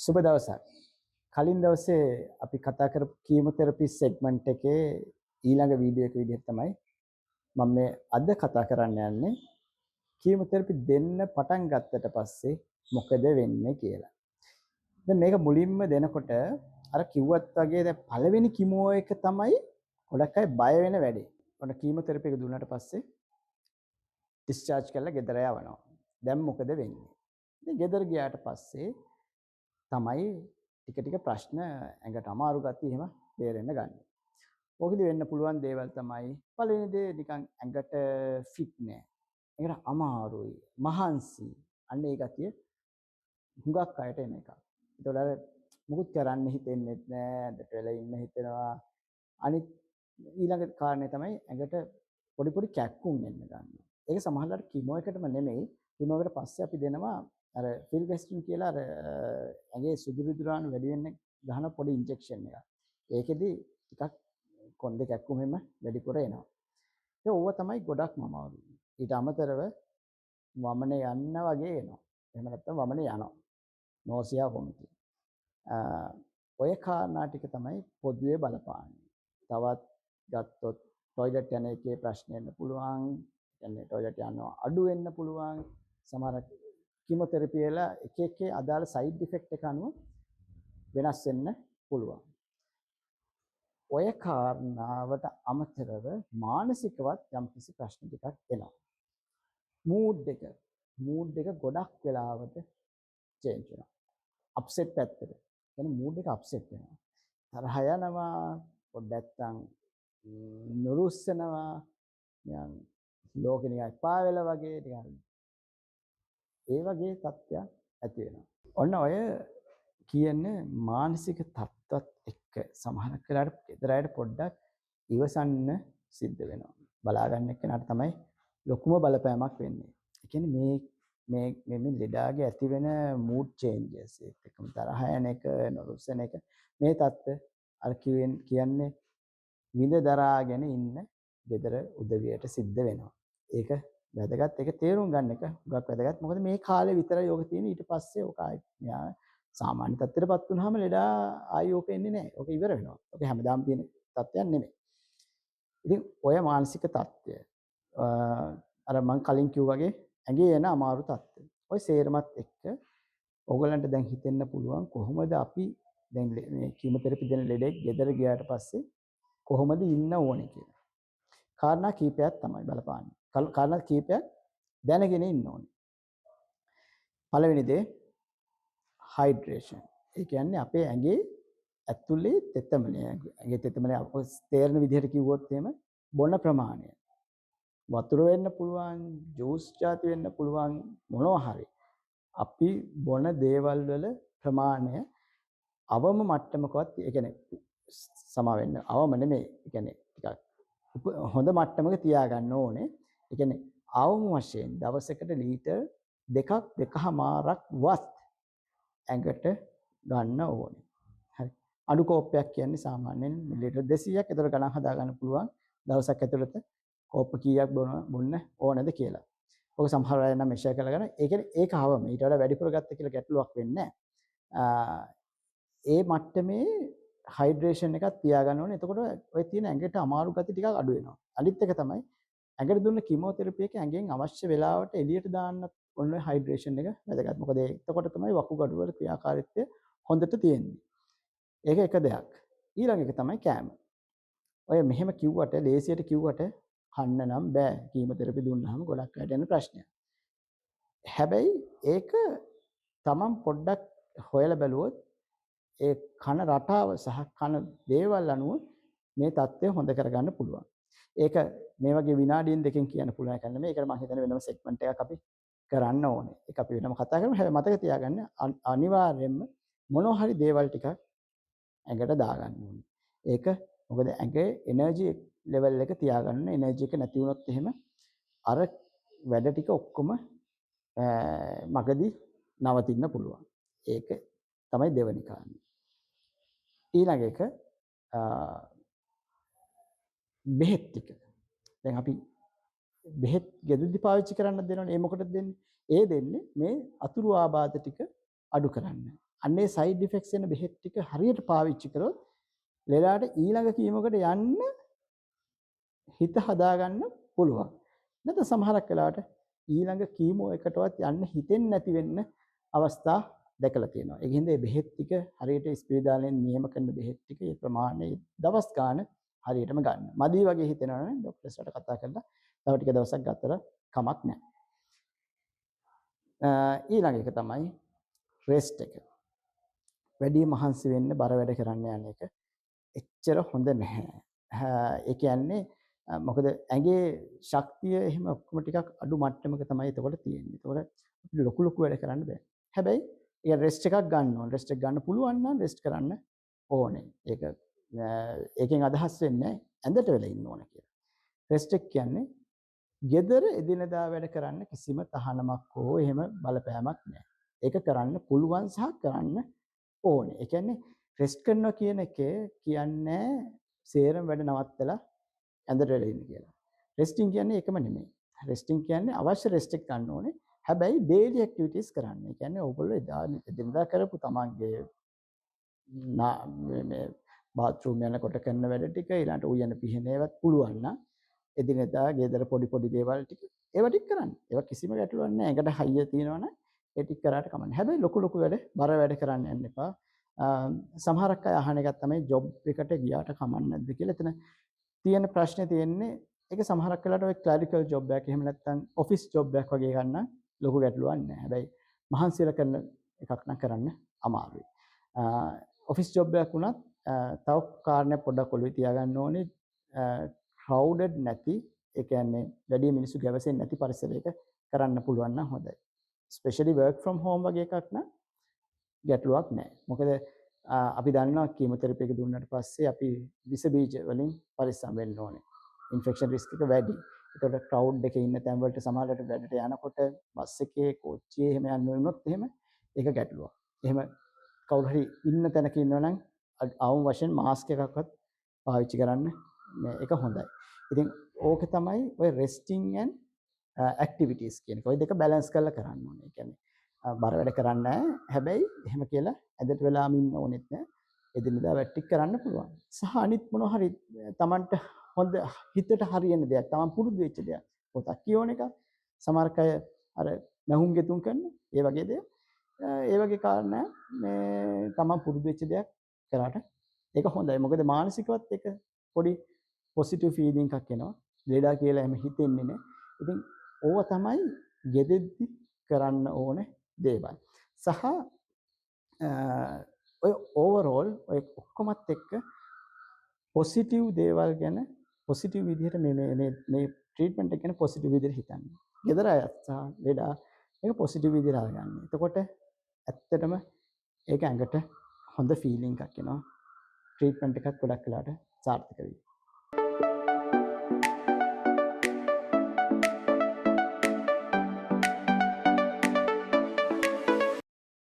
සුබ දවසක්. කලින් දවසේ අපි කතා කරපු කීමෝതെරපි සෙග්මන්ට් එකේ ඊළඟ වීඩියෝ එක විදිහට තමයි මම මේ අද කතා කරන්න යන්නේ කීමෝതെරපි දෙන්න පටන් ගත්තට පස්සේ මොකද වෙන්නේ කියලා. දැන් මේක මුලින්ම දෙනකොට අර කිව්වත් වගේ දැන් පළවෙනි කිමෝ එක තමයි ගොඩක් අය බය වෙන වැඩේ. ඔන්න කීමෝതെරපි එක දුන්නාට පස්සේ ඩිස්චාර්ජ් කරලා ගෙදර යවනවා. දැන් මොකද වෙන්නේ? ඉතින් ගෙදර ගියාට පස්සේ තමයි ටික ටික ප්‍රශ්න ඇඟට අමාරු ගතිය එහෙම තේරෙන්න ගන්න. ඕකෙදි වෙන්න පුළුවන් දේවල් තමයි පළවෙනි දේ නිකන් ඇඟට ෆිට නෑ. ඒකට අමාරුයි, මහන්සි. අන්න ඒ ගතිය හුඟක් අයට එන එකක්. ඒතකොට අර මුකුත් කරන්න හිතෙන්නේ නෑ, ඇඳට වෙලා ඉන්න හිතෙනවා. අනිත් ඊළඟ කාරණේ තමයි ඇඟට පොඩි පොඩි කැක්කුම් එන්න ගන්නවා. ඒක සමහරවිට කිමෝ එකටම නෙමෙයි, කිමෝ එකට පස්සේ අපි දෙනවා අර ෆිල්ගස්ටින් කියලා අර ඇඟේ සුදු රිදුරාණු වැඩි වෙන්න ගහන පොඩි ඉන්ජෙක්ෂන් එකක්. ඒකෙදි ටිකක් කොන්දේ කැක්කුම හැම වැඩිපුර එනවා. ඒක ඕව තමයි ගොඩක්ම අමාරු. ඊට අමතරව වමනේ යන්න වගේ එනවා. එහෙම නැත්නම් වමනේ යනවා. නෝසියා වොමිටින්. ඔය කාරණා ටික තමයි පොදුවේ බලපාන්නේ. තවත් ගත්තොත් টয়ලට් යන එකේ ප්‍රශ්න එන්න පුළුවන්. කියන්නේ টয়ලට් යනවා අඩු වෙන්න පුළුවන්. සමහර කීමෝതെරපි වල එක අදාළ සයිඩ් ඉෆෙක්ට් එක අනුව වෙනස් වෙන්න පුළුවන්. ඔය කාරණාවට අමතරව මානසිකවත් යම්කිසි ප්‍රශ්න ටිකක් එනවා. මූඩ් එක ගොඩක් වෙලාවට චේන්ජ් වෙනවා. අප්සෙට් පැත්තට. කියන්නේ මූඩ් එක අප්සෙට් වෙනවා. තරහ යනවා, පොඩ්ඩක් නුරුස්සනවා, නිකන් ලෝකෙ නිකන් එපා වෙලා වගේ නිකන් ඒ වගේ තත්ත්වයක් ඇති වෙනවා. ඔන්න ඔය කියන්නේ මානසික තත්ත්වත් එක්ක සමහරක් වෙලාවට ගෙදර අයට පොඩ්ඩක් ඉවසන්න සිද්ධ වෙනවා. බලා ගන්න එක්කනට තමයි ලොකුම බලපෑමක් වෙන්නේ. ඒ කියන්නේ මේ ලෙඩාගේ ඇති වෙන මූඩ් චේන්ජස් එකම තරහ යන එක, නොරුස්සන එක මේ தත්ත්ව අර කියන්නේ විඳ දරාගෙන ඉන්න ගෙදර උදවියට සිද්ධ වෙනවා. ඒක වැදගත්. ඒක තේරුම් ගන්න එක ගොඩක් වැදගත්. මොකද මේ කාලේ විතරයි යෝග තියෙන. ඊට පස්සේ ඔක ආයි සාමාන්‍ය තත්ත්වයටපත් වුනහම ලෙඩා ආයි ඕක එන්නේ නැහැ. ඕක ඉවර වෙනවා. ඕක හැමදාම තියෙන තත්ත්වයක් නෙමෙයි. ඉතින් ඔය මානසික තත්ත්වය අර මම කලින් කිව්වා වගේ ඇඟේ එන අමාරු තත්ත්වය. ඔය සේරමත් එක්ක ඕගලන්ට දැන් හිතෙන්න පුළුවන් කොහොමද අපි දැන් මේ කීමෝതെරපි දෙන ලෙඩෙක් ගෙදර ගියාට පස්සේ කොහොමද ඉන්න ඕනේ කියලා. කාරණා කීපයක් තමයි බලපාන්නේ. කාරණා කීපයක් දැනගෙන ඉන්න ඕනේ. පළවෙනි දේ හයිඩ්‍රේෂන්. ඒ කියන්නේ අපේ ඇඟේ ඇතුලේ තෙතමනය. ඇඟේ තෙතමනය තේරෙන විදිහට කිව්වොත් එහෙම බොන ප්‍රමාණය. වතුර වෙන්න පුළුවන්, ජූස් ಜಾති වෙන්න පුළුවන් මොනවා හරි. අපි බොන දේවල් වල ප්‍රමාණය අවම මට්ටමකවත් ඒ කියන්නේ සමා වෙන්න. අවම නෙමෙයි. ඒ කියන්නේ ටිකක් හොඳ මට්ටමක තියාගන්න ඕනේ. ඒ කියන්නේ අවම වශයෙන් දවසකට ලීටර් 2.5මාරක් වත් ඇඟට ගන්න ඕනේ. හරි. අඩු කෝප්පයක් කියන්නේ සාමාන්‍යයෙන් මිලිලීටර් 200ක්. ඒතර ගණන් හදා ගන්න පුළුවන් දවසක් ඇතුළත කෝප්ප කීයක් බොන්න ඕනද කියලා. ඔක සමහර අය නම් මෙෂර් කරලා ගන්න. ඒ කියන්නේ ඒක අවම. ඊට වඩා වැඩිපුර ගත්ත කියලා ගැටලුවක් වෙන්නේ නැහැ. ඒ මට්ටමේ හයිඩ්‍රේෂන් එකක් තියාගන්න ඕනේ. එතකොට ඔය තියෙන ඇඟට අමාරු ගති ටිකක් අඩු වෙනවා. අනිත් එක තමයි ඇඟට දුන්න කීමෝതെරපි එක ඇඟෙන් අවශ්‍ය වෙලාවට එළියට දාන්න ඔන්න හයිඩ්‍රේෂන් එක වැදගත්. මොකද එතකොට තමයි වකුගඩු වල ක්‍රියාකාරීත්වය හොඳට තියෙන්නේ. ඒක එක දෙයක්. ඊළඟ එක තමයි කෑම. ඔය මෙහෙම කිව්වට ලේසියට කිව්වට කන්න නම් බෑ. කීමෝതെරපි දුන්නාම ගොඩක් අයට එන ප්‍රශ්නයක්. හැබැයි ඒක තමන් පොඩ්ඩක් හොයලා බැලුවොත් ඒ කන රටාව සහ කන දේවල් අනුව මේ தත්ත්වය හොඳ කරගන්න පුළුවන්. ඒක මේ වගේ විනාඩියෙන් දෙකකින් කියන්න පුළුවන් එකක් නෙමෙයි. ඒකට මම හිතන්නේ වෙනම සෙග්මන්ට් එකක් අපි කරන්න ඕනේ. ඒක අපි වෙනම කතා කරමු. හැබැයි මතක තියාගන්න අනිවාර්යයෙන්ම මොනවා හරි දේවල් ටිකක් ඇඟට දාගන්න ඕනේ. ඒක මොකද ඇඟේ එනර්ජි ලෙවල් එක තියාගන්න එනර්ජි එක නැති වුණොත් එහෙම අර වැඩ ටික ඔක්කොම මගදී නවතින්න පුළුවන්. ඒක තමයි දෙවෙනි කාරණේ. ඊළඟ එක බෙහෙත් ටික. දැන් අපි බෙහෙත් ගෙදරදි පාවිච්චි කරන්න දෙනවනේ. ඒ මොකටද දෙන්නේ? ඒ දෙන්නේ මේ අතුරු ආබාධ ටික අඩු කරන්න. අන්නේ සයිඩ් ඉෆෙක්ට්ස් එන බෙහෙත් ටික හරියට පාවිච්චි කරොත් ලෙඩාට ඊළඟ කීමකට යන්න හිත හදාගන්න පුළුවන්. නැත්නම් සමහරක් වෙලාවට ඊළඟ කීමෝ එකටවත් යන්න හිතෙන්නේ නැති වෙන්න අවස්ථා දැකලා තියෙනවා. ඒ හින්දා මේ බෙහෙත් ටික හරියට ස්පිරිතාලෙන් නියම කරන බෙහෙත් ටික ඒ ප්‍රමාණය දවස් ගාන හරියටම ගන්න. මදි වගේ හිතෙනවා නම් ડોක්ටර්ස්ට කතා කරලා තව ටික දවසක් ගත්තට කමක් නැහැ. ඊළඟ එක තමයි රෙස්ට් එක. වැඩි මහන්සි වෙන්න බර වැඩ කරන්න යන එක එච්චර හොඳ නැහැ. ඒ කියන්නේ මොකද ඇඟේ ශක්තිය එහෙම ඔක්කොම ටිකක් අඩු මට්ටමක තමයි එතකොට තියෙන්නේ. එතකොට ලොකු ලොකු වැඩ කරන්න බෑ. හැබැයි ඒ රෙස්ට් එකක් ගන්න ඕන. රෙස්ට් එක ගන්න පුළුවන් නම් රෙස්ට් කරන්න ඕනේ. ඒකෙන් අදහස් වෙන්නේ ඇඳට වෙලා ඉන්න ඕන කියලා. රෙස්ට් එක කියන්නේ gedara එදිනදා වැඩ කරන්න කිසිම තහනමක් හෝ එහෙම බලපෑමක් නැහැ. ඒක කරන්න පුළුවන් සහ කරන්න ඕනේ. ඒ කියන්නේ රෙස්ට් කරනවා කියන එකේ කියන්නේ සේරම වැඩ නවත්තලා ඇඳට වෙලා ඉන්න කියලා. රෙස්ටිං කියන්නේ ඒකම නෙමෙයි. රෙස්ටිං කියන්නේ අවශ්‍ය රෙස්ට් එක ගන්න ඕනේ. හැබැයි ඩේලි ඇක්ටිවිටීස් කරන්න. ඒ කියන්නේ ඕගොල්ලෝ එදිනදා කරපු තමන්ගේ මේ බාත්රූම් යනකොට කරන වැඩ ටික ඊළඟට උයන පිහන ඒවත් පුළුවන් නම් එදිනෙදා ගෙදර පොඩි දේවල් ටික ඒවා ටික කරන්න. ඒවා කිසිම ගැටලුවක් නැහැ. ඒකට හයිය තියෙනවනම් ඒ ටික කරාට කමන්නේ. හැබැයි ලොකු වැඩ බර වැඩ කරන්න යන්න එපා. සමහරක් අය අහන එකක් තමයි ජොබ් එකට ගියාට කමන්නේ නැද්ද කියලා. එතන තියෙන ප්‍රශ්නේ තියෙන්නේ ඒක සමහරක් වෙලාවට ඔය ක්ලරිකල් ජොබ් එකක් එහෙම නැත්නම් ඔෆිස් ජොබ් එකක් වගේ ගන්න ලොකු ගැටලුවක් නැහැ. හැබැයි මහන්සියලා කරන එකක් නම් කරන්න අමාරුයි. ඔෆිස් ජොබ් එකක් වුණත් තව කාරණයක් පොඩ්ඩක් ඔළුවේ තියාගන්න ඕනේ. crowded නැති ඒ කියන්නේ වැඩි මිනිස්සු ගැවසෙන්නේ නැති පරිසරයක කරන්න පුළුවන් නම් හොඳයි. especially work from home වගේ එකක් නම් ගැටලුවක් නැහැ. මොකද අපි දන්නවා කීමෝതെරපි එක දුන්නාට පස්සේ අපි විස බීජ වලින් පරිස්සම් වෙන්න ඕනේ. ඉන්ෆෙක්ෂන් රිස්ක් එක වැඩි. ඒකට ක්‍රවුඩ් එකේ ඉන්න තැන් වලට සමහරවිට වැඩට යනකොට බස් එකේ කෝච්චියේ එහෙම යන්න වුණොත් එහෙම ඒක ගැටලුවක්. එහෙම කවුරු හරි ඉන්න තැනක ඉන්නවා නම් අවම වශයෙන් මාස්ක් එකක්වත් පාවිච්චි කරන්න මේක හොඳයි. ඉතින් ඕක තමයි ඔය resting and activities කියන එක. ඔය දෙක බැලන්ස් කරලා කරන්න ඕනේ. ඒ කියන්නේ බර වැඩ කරන්න හැබැයි එහෙම කියලා ඇදට වෙලාම ඉන්න ඕනෙත් නෑ. එදිනෙදා වැඩ ටික කරන්න පුළුවන්. සහ අනිත් මොනවා හරි Tamanට හොඳ හිතට හරියන දෙයක්, Taman පුරුදු වෙච්ච දෙයක්. පොතක් කියවන එක, සමහරක් අය අර නැහුම් ගෙතුම් කරන ඒ වගේ දේවල්. ඒ වගේ කාරණා මේ Taman පුරුදු වෙච්ච දෙයක් කරාට ඒක හොඳයි. මොකද මානසිකවත් ඒක පොඩි පොසිටිව් ෆීලිං එකක් එනවා. ලෙඩා කියලා එහෙම හිතෙන්නේ නැහැ. ඉතින් ඕවා තමයි ගෙදෙද්දි කරන්න ඕනේ දේවල්. සහ ඔය ඕවරෝල් ඔය ඔක්කොමත් එක්ක පොසිටිව් දේවල් ගැන පොසිටිව් විදිහට මේ ට්‍රීට්මන්ට් එක ගැන පොසිටිව් විදිහට හිතන්න. ගෙදර අයත් සහ ලෙඩා මේක පොසිටිව් විදිහට අරගන්න. එතකොට ඇත්තටම ඒක ඇඟට හොඳ ෆීලිං එකක් එනවා. ට්‍රීට්මන්ට් එකත් ගොඩක් වෙලාට සාර්ථක වෙයි.